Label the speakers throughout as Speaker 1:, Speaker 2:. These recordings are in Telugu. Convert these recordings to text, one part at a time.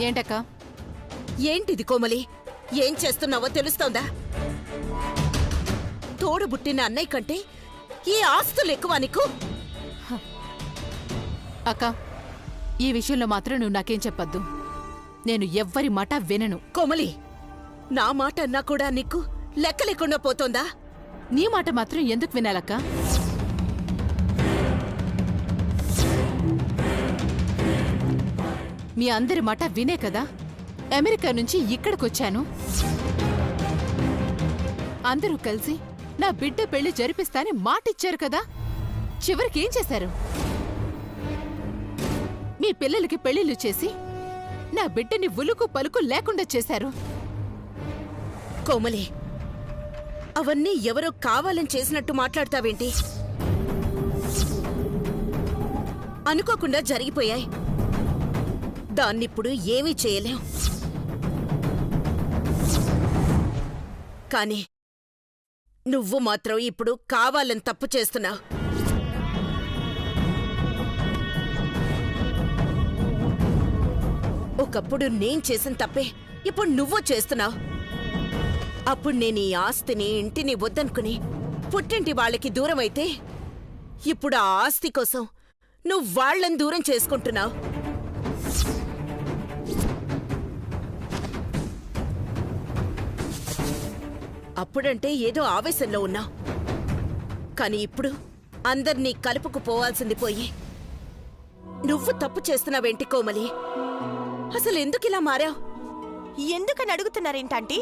Speaker 1: ఏంటక్క?
Speaker 2: ఏంటిది కోమలి? ఏం చేస్తున్నావో తెలుస్తోందా? తోడబుట్టిన అన్నయ్య కంటే ఈ ఆస్తులు ఎక్కువ నీకు?
Speaker 1: అక్క, ఈ విషయంలో మాత్రం నువ్వు నాకేం చెప్పొద్దు. నేను ఎవ్వరి మాట వినను.
Speaker 2: కోమలి, నా మాట అన్నా కూడా నీకు లెక్క లేకుండా పోతోందా?
Speaker 1: నీ మాట మాత్రం ఎందుకు వినాలక్క? మీ అందరి మాట వినే కదా అమెరికా నుంచి ఇక్కడికొచ్చాను. అందరూ కలిసి నా బిడ్డ పెళ్లి జరిపిస్తాని మాటిచ్చారు కదా. చివరికి ఏం చేశారు? మీ పిల్లలకి పెళ్లిళ్ళు చేసి నా బిడ్డని ఉలుకు పలుకు లేకుండా చేశారు.
Speaker 2: కోమలి, అవన్నీ ఎవరో కావాలని చేసినట్టు మాట్లాడతావేంటి? అనుకోకుండా జరిగిపోయాయి. దాన్నిప్పుడు ఏమీ చేయలేం. కానీ నువ్వు మాత్రం ఇప్పుడు కావాలని తప్పు చేస్తున్నావు. ఒకప్పుడు నేను చేసిన తప్పే ఇప్పుడు నువ్వు చేస్తున్నావు. అప్పుడు నేను ఈ ఆస్తిని ఇంటిని వద్దనుకుని పుట్టింటి వాళ్ళకి దూరం అయితే ఇప్పుడు ఆ ఆస్తి కోసం నువ్వు వాళ్ళని దూరం చేసుకుంటున్నావు. అప్పుడంటే ఏదో ఆవేశంలో ఉన్నావు. కానీ ఇప్పుడు అందర్నీ కలుపుకుపోవాల్సింది పోయి నువ్వు తప్పు చేస్తున్నావేంటి కోమలి? అసలు ఎందుకిలా మారావు?
Speaker 3: ఎందుకని అడుగుతున్నారేంటంటీ?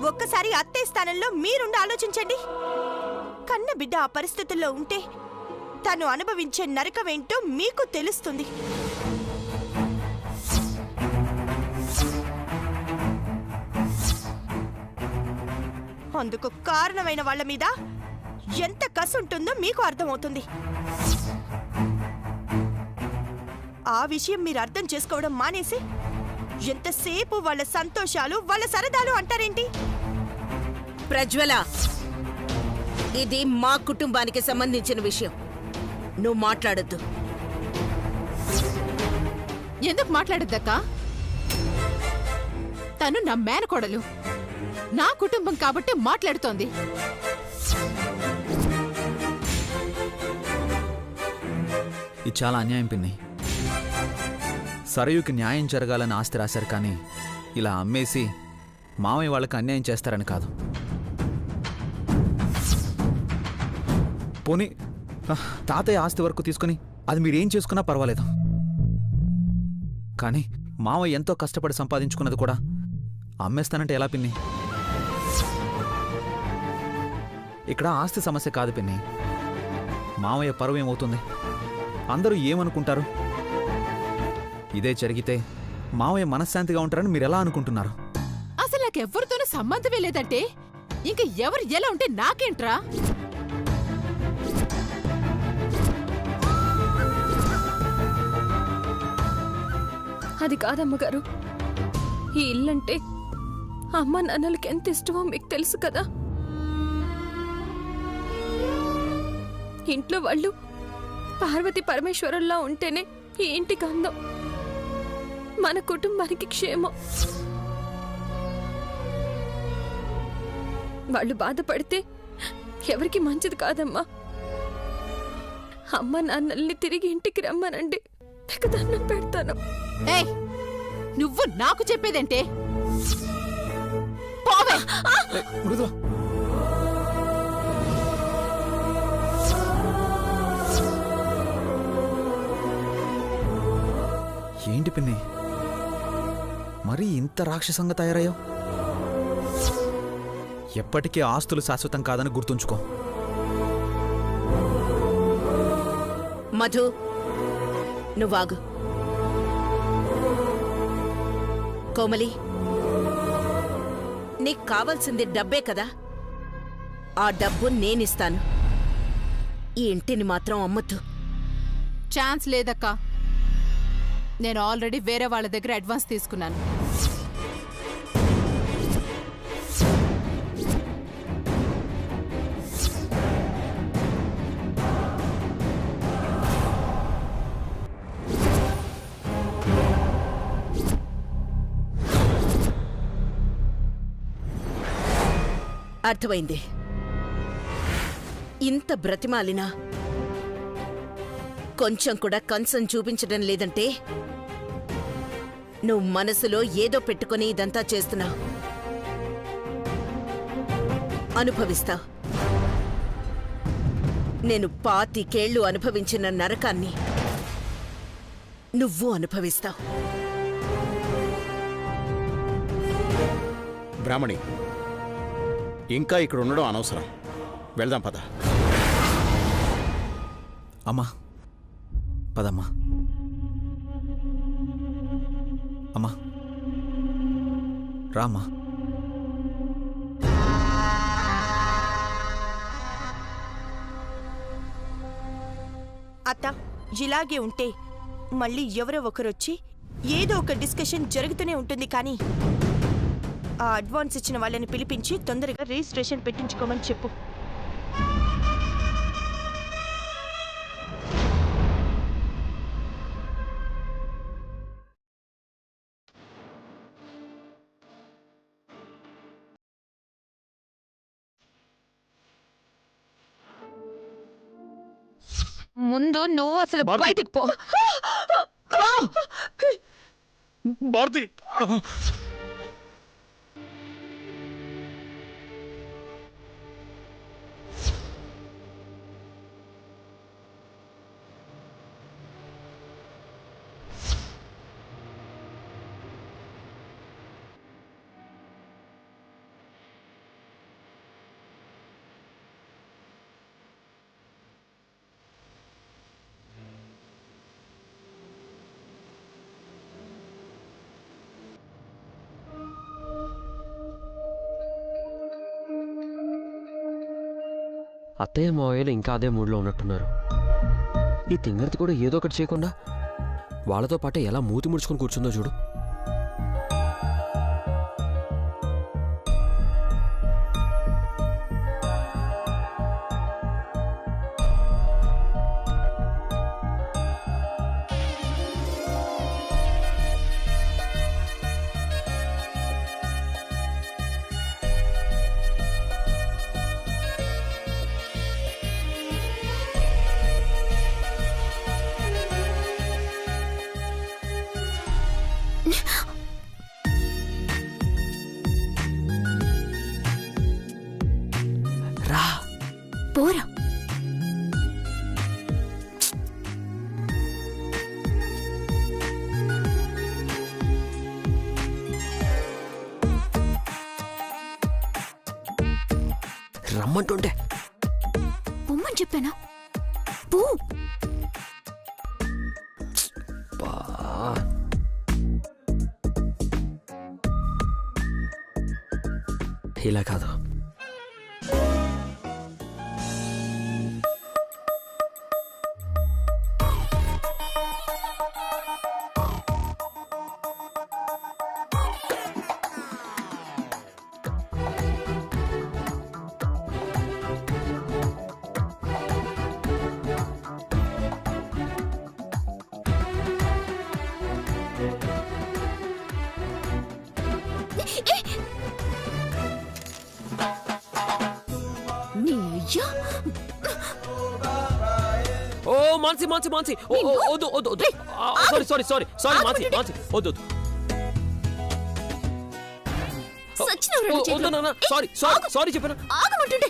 Speaker 3: ఒక్కసారి అత్తయ్య స్థానంలో మీరుండి ఆలోచించండి. కన్న బిడ్డ ఆ పరిస్థితుల్లో ఉంటే తను అనుభవించే నరకమేంటో మీకు తెలుస్తుంది. అందుకు కారణమైన వాళ్ళ మీద ఎంత కసుంటుందో మీకు అర్థమవుతుంది. ఆ విషయం మీరు అర్థం చేసుకోవడం మానేసి ఎంతసేపు వాళ్ళ సంతోషాలు వాళ్ళ సరదాలు అంటారేంటి?
Speaker 2: ప్రజ్వల, ఇది మా కుటుంబానికి సంబంధించిన విషయం. నువ్వు మాట్లాడొద్దు.
Speaker 1: ఎందుకు మాట్లాడద్దక్క? తను నా మేనకోడలు, నా కుటుంబం కాబట్టి మాట్లాడుతోంది.
Speaker 4: ఇది చాలా అన్యాయం పిన్ని. సరయుకి న్యాయం జరగాలని ఆస్తి రాశారు, కానీ ఇలా అమ్మేసి మామయ్య వాళ్ళకి అన్యాయం చేస్తారని కాదు. పోనీ తాతయ్య ఆస్తి వరకు తీసుకుని అది మీరేం చేసుకున్నా పర్వాలేదు, కానీ మామయ్య ఎంతో కష్టపడి సంపాదించుకున్నది కూడా అమ్మేస్తానంటే ఎలా పిన్ని? ఇక్కడ ఆస్తి సమస్య కాదు పిన్ని. మామయ్య పరువు ఏమవుతుంది? అందరూ ఏమనుకుంటారు? ఇదే జరిగితే మావయ్య మనశ్శాంతిగా ఉంటారని మీరెలా అనుకుంటున్నారు?
Speaker 1: అసలు నాకెవ్వరితోనూ సంబంధమే లేదంటే ఇంక ఎవరు ఎలా ఉంటే నాకేంట్రా?
Speaker 5: అది కాదమ్మగారు, ఈ ఇల్లంటే అమ్మ నాన్నలకి ఎంత ఇష్టమో మీకు తెలుసు కదా. ఇంట్లో వాళ్ళు పార్వతి పరమేశ్వరుల్లా ఉంటేనే ఈ ఇంటికి అందం, మన కుటుంబానికి క్షేమం. వాళ్ళు బాధపడితే ఎవరికి మంచిది కాదమ్మా. అమ్మ నాన్నల్ని తిరిగి ఇంటికి రమ్మనండి, మీకు దండం పెడతాను.
Speaker 1: ఏయ్, నువ్వు నాకు చెప్పేదేంటే? పోవే!
Speaker 4: ఏంటి పిన్ని, మరీ ఇంత రాక్షసంగా తయారయ్యావు? ఎప్పటికీ ఆస్తులు శాశ్వతం కాదని గుర్తుంచుకో.
Speaker 2: మధు, నువ్వాగు. కోమలి, నీకు కావాల్సింది డబ్బే కదా? ఆ డబ్బు నేనిస్తాను. ఈ ఇంటిని మాత్రం అమ్మొద్దు.
Speaker 1: ఛాన్స్ లేదక్కా. నేను ఆల్రెడీ వేరే వాళ్ళ దగ్గర అడ్వాన్స్ తీసుకున్నాను.
Speaker 2: అర్థమైంది. ఇంత బ్రతిమాలినా కొంచెం కూడా కన్సర్న్ చూపించడం లేదంటే నువ్వు మనసులో ఏదో పెట్టుకుని ఇదంతా చేస్తున్నావు. అనుభవిస్తావు. నేను 25 ఏళ్లు అనుభవించిన నరకాన్ని నువ్వు అనుభవిస్తావు.
Speaker 6: బ్రాహ్మణి, ఇంకా ఇక్కడ ఉండడం అనవసరం. వెళ్దాం పద.
Speaker 4: అమ్మా పదమ్మా. అమ్మా రామ్మా.
Speaker 3: అత్త, ఇలాగే ఉంటే మళ్ళీ ఎవరో ఒకరొచ్చి ఏదో ఒక డిస్కషన్ జరుగుతూనే ఉంటుంది. కానీ ఆ అడ్వాన్స్ ఇచ్చిన వాళ్ళని పిలిపించి తొందరగా రిజిస్ట్రేషన్ పెట్టించుకోమని చెప్పు.
Speaker 1: ముందు నువ్వు అసలు బయటికి పో.
Speaker 6: భారతి,
Speaker 7: అత్తయ్య మావయ్యలు ఇంకా అదే మూడ్లో ఉన్నట్టున్నారు. ఈ తింగర్తి కూడా ఏదో ఒకటి చేయకుండా వాళ్ళతో పాటే ఎలా మూతి ముడుచుకొని కూర్చుందో చూడు. రా
Speaker 5: పోరా.
Speaker 7: రమ్మంటుంటే
Speaker 5: పొమ్మని చెప్పానా? పో.
Speaker 7: ఇలా కాదు. ఓ మాన్సి మాన్సి మాన్సి, వద్దు వద్దు వద్దు. Sorry sorry sorry sorry Mansi Mansi, వద్దు వద్దు. వద్దు నాన్న, సారీ సారీ సారీ చెప్పాను.
Speaker 5: ఆగమంటుంటే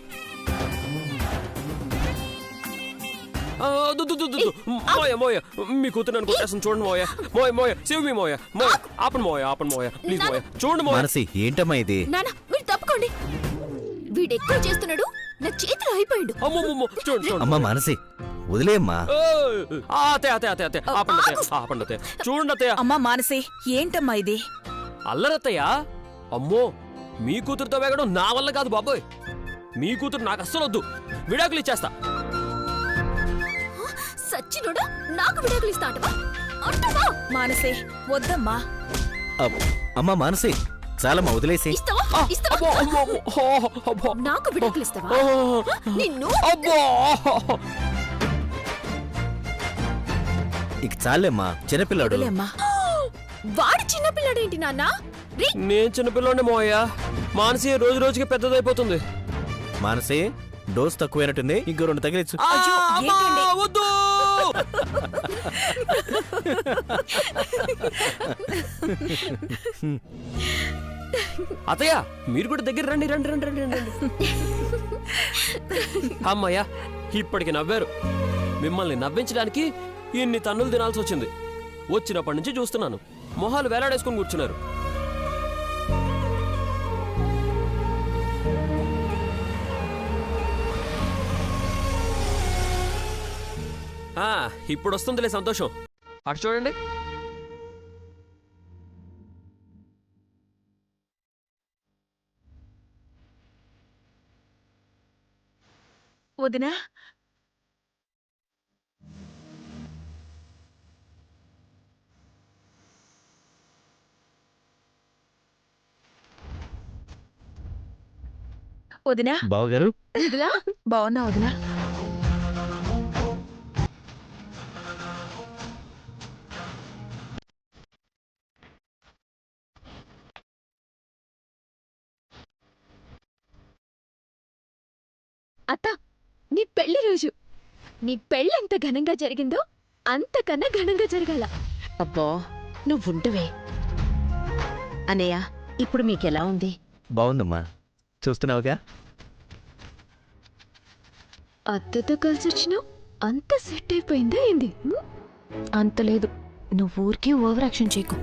Speaker 7: మోయ మోయ, మీ కూతురు నన్ను కొట్టేస్తాను చూడండి మోయ. మోయ మోయ, సేవ్ మీ మోయ. మోయ ఆపండి మోయ, ఆపండి మోయ, ప్లీజ్ మోయ. చూడండి మోయ.
Speaker 4: మనసి ఏంటమ్మా ఇది?
Speaker 5: నాన్న మీరు తప్పుకోండి. వీడు ఎక్కువ చేస్తున్నాడు, నా చేతిలో అయిపోయాడు.
Speaker 7: అమ్మమ్మమ్మ, చూడండి చూడండి.
Speaker 4: అమ్మా మనసి వదిలేమ్మా.
Speaker 7: అతే అతే అతే అతే, ఆపండి అతే, ఆపండి అతే. చూడండి అత్తయ్య.
Speaker 3: అమ్మా మానసి, ఏంటమ్మా ఇది?
Speaker 7: అల్లరత్తయ్య. అమ్మో, మీ కూతురుతో వేగడం నా వల్ల కాదు బాబోయ్. మీ కూతురు నాకు అస్సలు వద్దు. విడాకులు ఇచ్చేస్తా.
Speaker 5: సచ్చినోడా, నాకు విడాకులు ఇస్తా అంటవా?
Speaker 3: మానసి వద్దమ్మా.
Speaker 4: అమ్మా మనసి చాలమ్మా, వదిలేసి.
Speaker 5: ఇస్తావా?
Speaker 7: అబ్బో, అబ్బో, అబ్బో.
Speaker 5: నాకు విడాకులు ఇస్తావా? నిన్ను
Speaker 7: అబ్బో.
Speaker 4: ఇక చాలేమ్మా, చిన్నపిల్లాడు.
Speaker 5: వాడు చిన్నపిల్లాడేంటి నాన్న?
Speaker 7: నేను చిన్నపిల్లోనే మోయ. మానసి రోజు రోజుకి పెద్దదైపోతుంది.
Speaker 6: మానసే డోస్ తక్కువైనట్టుంది, ఇంకో 2 తగిలిచ్చు.
Speaker 7: వద్దు. అత్తయ్య మీరు కూడా దగ్గర రండి రండి రండి రండి రండి. అమ్మయ్యా ఇప్పటికి నవ్వారు. మిమ్మల్ని నవ్వించడానికి ఇన్ని తన్నులు తినాల్సి వచ్చింది. వచ్చినప్పటి నుంచి చూస్తున్నాను, మొహాలు వేలాడేసుకుని కూర్చున్నారు. ఇప్పుడు వస్తుందిలే సంతోషం. అటు చూడండి.
Speaker 3: వదినా వదినా
Speaker 6: బావగారు
Speaker 3: బాగున్నా వదినా?
Speaker 5: అత్త, నీ పెళ్లి రోజు నీ పెళ్ళి ఎంత ఘనంగా జరిగిందో అంతకన్నా ఘనంగా జరగాల.
Speaker 2: అబ్బో నువ్వుంటువే. అనయ్య, ఇప్పుడు మీకెలా ఉంది?
Speaker 6: బాగుందమ్మా, చూస్తున్నావుగా.
Speaker 5: అత్తతో కలిసి వచ్చినావు, అంత సెట్ అయిపోయిందా ఏంది?
Speaker 3: అంత లేదు, నువ్వు ఊరికే ఓవర్ యాక్షన్ చేయకు.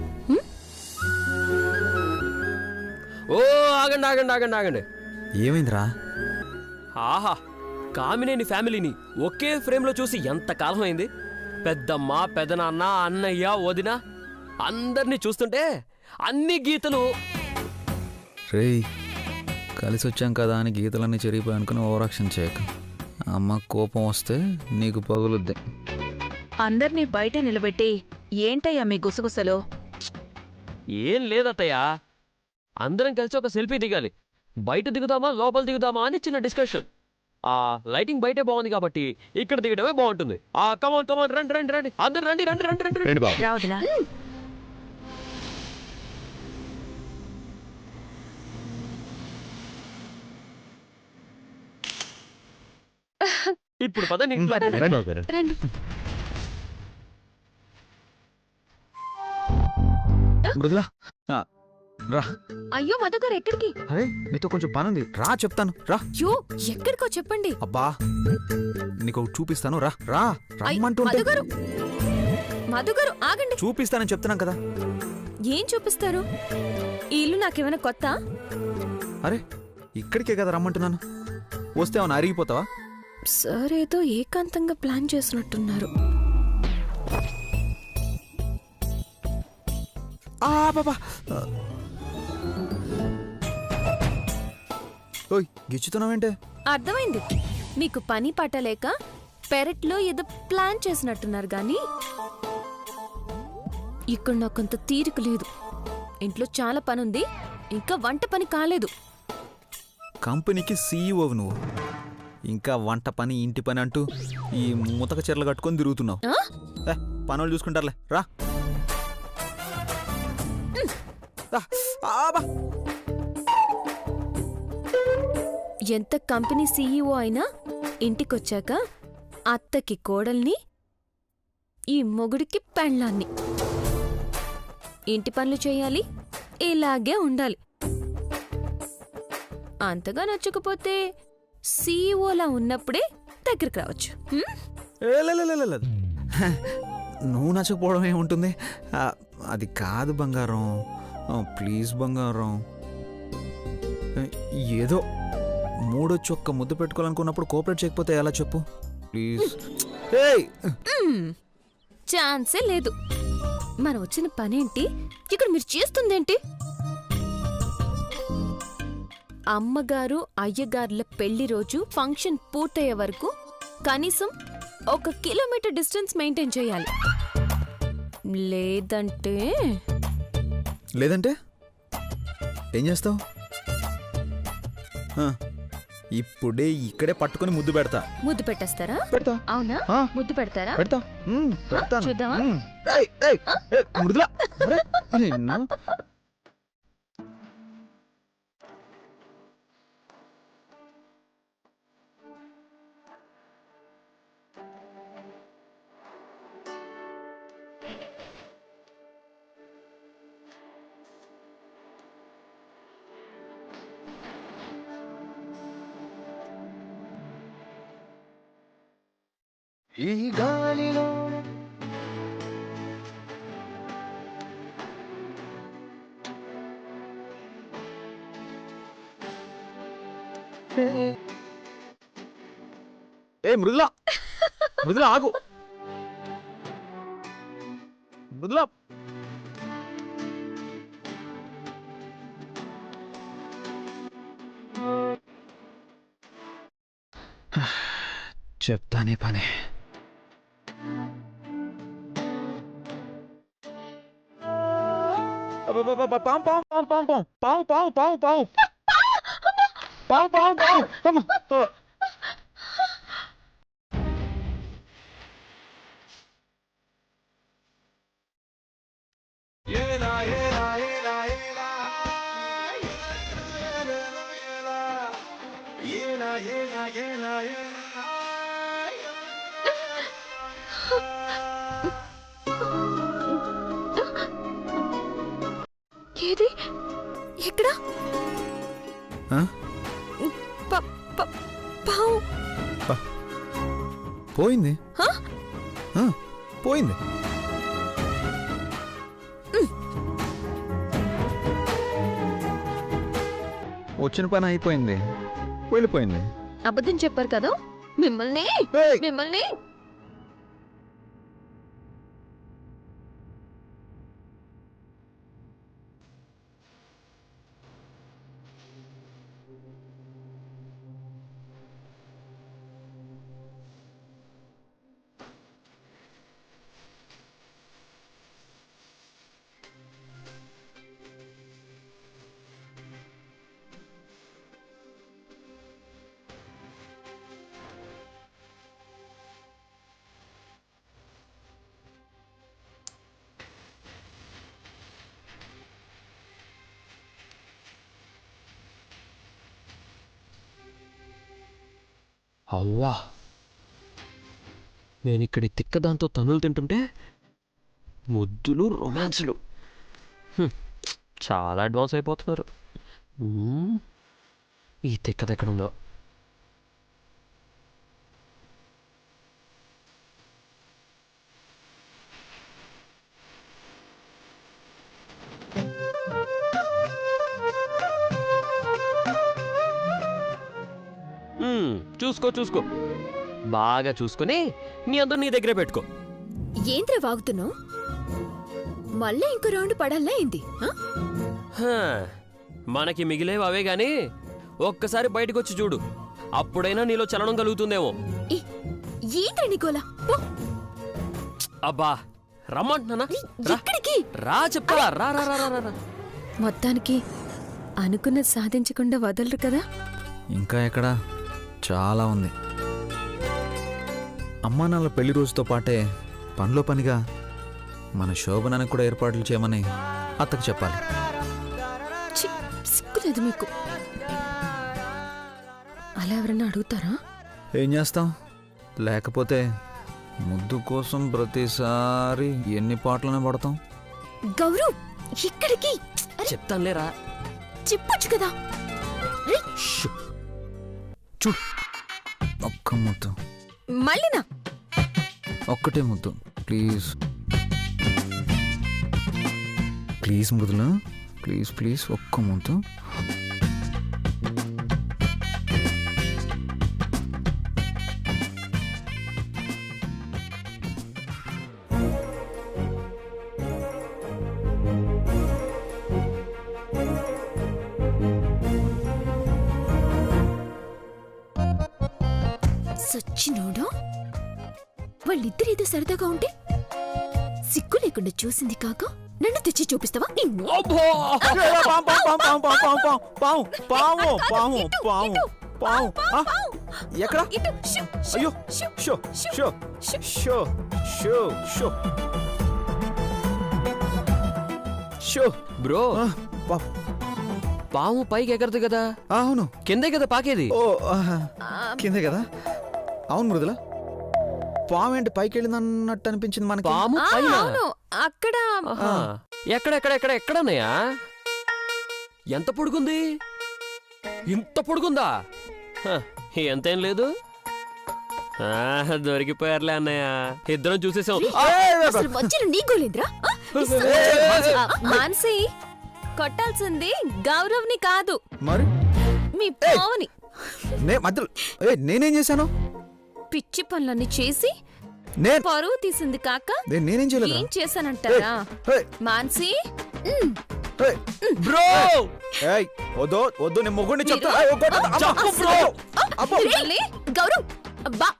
Speaker 7: ఓ ఆగండి ఆగండి ఆగండి ఆగండి.
Speaker 4: ఏమైందిరా?
Speaker 7: ఆహా, కామినేని ఫ్యామిలీని ఒకే ఫ్రేమ్లో చూసి ఎంత కాలం అయింది. పెద్దమ్మ, పెదనాన్న, అన్నయ్య, వదిన అందరినీ చూస్తుంటే అన్ని గీతలు.
Speaker 4: రేయ్, కలిసి వచ్చాం కదా అని గీతలన్నీ చెరిగిపోయి అనుకుని ఓవరాక్షన్ చేయక. అమ్మ కోపం వస్తే నీకు పగులుద్ది.
Speaker 3: అందర్నీ బయట నిలబెట్టి ఏంటయ్యా మీ గుసగుసలో?
Speaker 7: ఏం లేదత్తయ్య, అందరం కలిసి ఒక సెల్ఫీ దిగాలి. బయట దిగుదామా లోపల దిగుదామా అని చిన్న డిస్కషన్. ఆ లైటింగ్ బయటే బాగుంది కాబట్టి ఇక్కడ దిగడమే బాగుంటుంది. కమాన్ కమాన్, రండి రండి రండి, అందరు రండి రండి రండి రండి రండి.
Speaker 3: రావుదినా
Speaker 7: ఇప్పుడు పదండి.
Speaker 5: రండి.
Speaker 4: మృదులా, రా.
Speaker 5: అయ్యో మధుగారు ఎక్కడికి?
Speaker 4: అరే నీతో కొంచెం పనుంది, రా చెప్తాను. రా.
Speaker 5: అయ్యో ఎక్కడికో చెప్పండి.
Speaker 4: అబ్బా, నీకు చూపిస్తాను, రా రా. రమ్మంటుంటే
Speaker 5: మధుగారు ఆగండి.
Speaker 4: చూపిస్తానని చెప్తున్నాం కదా.
Speaker 5: ఏం చూపిస్తారు? ఈ ఇల్లు నాకేమైనా కొత్త?
Speaker 4: అరే ఇక్కడికే కదా రమ్మంటున్నాను, వస్తే అవును అరిగిపోతావా?
Speaker 5: సార్ ఏదో ఏకాంతంగా ప్లాన్ చేసినట్టున్నారు.
Speaker 4: బాబా, ఓయ్ గిచ్చుతున్నావేంటే?
Speaker 5: అర్థమైంది, మీకు పని పట్టలేక పెరట్లో ఏదో ప్లాన్ చేసినట్టున్నారు గాని ఇక్కడ నాకంత తీరిక లేదు. ఇంట్లో చాలా పనుంది, ఇంకా వంట పని కాలేదు.
Speaker 4: కంపెనీకి సీఈఓ నువ్వు, ఇంకా వంట పని ఇంటి పని అంటూ ఈ ముతక చీరలు కట్టుకొని తిరుగుతున్నావు. పనులు చూసుకుంటారులే, రా.
Speaker 5: ఎంత కంపెనీ సీఈఓ అయినా ఇంటికొచ్చాక అత్తకి కోడల్ని, ఈ మొగుడికి పెళ్ళాన్ని. ఇంటి పనులు చేయాలి, ఇలాగే ఉండాలి. అంతగా నచ్చకపోతే సీఈఓలా ఉన్నప్పుడే దగ్గరికి రావచ్చు.
Speaker 4: నువ్వు నచ్చకపోవడం ఏముంటుంది? అది కాదు బంగారం, ప్లీజ్ బంగారం. ఏదో మూడొచ్చి ఒక్క ముద్దు పెట్టుకోవాలనుకున్నప్పుడు కోఆపరేట్ చేయకపోతే ఎలా చెప్పు, ప్లీజ్.
Speaker 5: ఛాన్సే లేదు. మనం వచ్చిన పనేంటి, ఇక్కడ మీరు చేస్తుందేంటి? అమ్మగారు అయ్యగారుల పెళ్లి రోజు ఫంక్షన్ పూర్తయ్యే వరకు కనీసం 1 కిలోమీటర్ డిస్టెన్స్ మెయింటైన్ చేయాలి. లేదంటే
Speaker 4: ఏం చేస్తావు? ఇప్పుడే ఇక్కడే పట్టుకొని ముద్దు పెడతా.
Speaker 5: ముద్దు పెట్టేస్తారా?
Speaker 4: పెడతా.
Speaker 5: అవునా? ముద్దు పెడతారా?
Speaker 4: పెడతా. పెడతాను.
Speaker 5: చూద్దామా?
Speaker 4: మృదులా,
Speaker 8: ఈ గాలిలో
Speaker 4: ఏ మృదులా, మృదులా ఆగు. మృదులా, చెప్తానే పని.
Speaker 5: ఏది ఎక్కడ
Speaker 4: ఆ?
Speaker 5: పావు
Speaker 4: పోయింది.
Speaker 5: హ?
Speaker 4: ఆ, పోయింది. వచ్చిన పని అయిపోయింది, వెళ్ళిపోయింది.
Speaker 5: అబద్ధం చెప్పారు కదా మిమ్మల్ని
Speaker 4: ఏయ్!
Speaker 5: మిమ్మల్ని
Speaker 7: అవ్వా, నేను ఇక్కడి తిక్కదాంతో తన్నులు తింటుంటే ముద్దులు రొమాన్సులు. చాలా అడ్వాన్స్ అయిపోతున్నారు. ఈ తిక్కదెక్కడుందో. చూసుకో చూసుకో, బాగా చూసుకొని నీ అందరూ నీ దగ్గరే పెట్టుకో.
Speaker 5: ఏంద్ర వాగుతున్నావు? మళ్ళీ ఇంకో రౌండ్ పడాలా ఏంది?
Speaker 7: మనకి మిగిలేవి అవే గాని ఒక్కసారి బయటకు వచ్చి చూడు, అప్పుడైనా నీలో చలనం కలుగుతుందేమో.
Speaker 5: ఏంద్ర నికోలా?
Speaker 7: అబ్బా రమ్మంటున్నానా?
Speaker 5: ఎక్కడికి
Speaker 7: రా చెప్తా, రా రా రా రా.
Speaker 5: మొత్తానికి అనుకున్నది సాధించకుండా వదలరు కదా.
Speaker 4: ఇంకా ఎక్కడ, చాలా ఉంది. అమ్మా నాన్న పెళ్లి రోజుతో పాటే పనిలో పనిగా మన శోభనానికి కూడా ఏర్పాట్లు చేయమని అత్తకు చెప్పాలి.
Speaker 5: సిగ్గులేదు మీకు. అలా ఎవరన్నా అడుగుతారా?
Speaker 4: ఏం చేస్తాం, లేకపోతే ముద్దు కోసం ప్రతిసారి ఎన్ని పాటలనే పడతాం.
Speaker 5: గౌరవ్ ఎక్కడికి?
Speaker 7: చెప్తానులేరా,
Speaker 5: చెప్పొచ్చు కదా.
Speaker 4: చూడు, ఒక్క ముద్దు,
Speaker 5: మళ్ళీనా?
Speaker 4: ఒక్కటే ముద్దు please. Please Mrudula, please please, ఒక్క ముద్దు.
Speaker 5: సచ్చినోడు, వాళ్ళిద్దరేదో సరదాగా ఉంటే సిగ్గు లేకుండా చూసింది కాక నన్ను తెచ్చి చూపిస్తావా?
Speaker 4: ఎక్కడ? అయ్యో, show show show show show show.
Speaker 7: Bro, పాము పైకి ఎగరదు కదా,
Speaker 4: అవును
Speaker 7: కిందే కదా పాకేది.
Speaker 4: ఓ కిందే కదా. అవును మృదులా, పాము ఏంటి పైకి వెళ్ళింది అన్నట్టు అనిపించింది మనకి.
Speaker 7: పాము పైన?
Speaker 5: అవును, అక్కడ
Speaker 7: ఎక్కడన్నయ్యా? ఎంత పొడుగుంది? ఇంత పొడుగుందా? ఎంతేం లేదు. దొరికిపోయారులే అన్నయ్య, ఇద్దరం చూసేసాం.
Speaker 5: అసలు మధ్యలో నీ గోలేంద్రా మాన్సి, కొట్టాల్సింది గౌరవ్ని కాదు
Speaker 4: మరి
Speaker 5: మీ పావని.
Speaker 4: మధ్యలో నేనేం చేశాను?
Speaker 5: పిచ్చి పనులన్నీ చేసి
Speaker 4: నేను
Speaker 5: పరువు తీసింది కాక
Speaker 4: నేనేం చేయలేదు.
Speaker 5: ఏం చేశానంటారా మాన్సి?
Speaker 7: బ్రో
Speaker 4: వద్దు వద్దు, నేను మొగ్గుండి చెప్తా.
Speaker 7: చెప్పు బ్రో.
Speaker 5: రియల్లీ? గౌరవ్ అబ్బా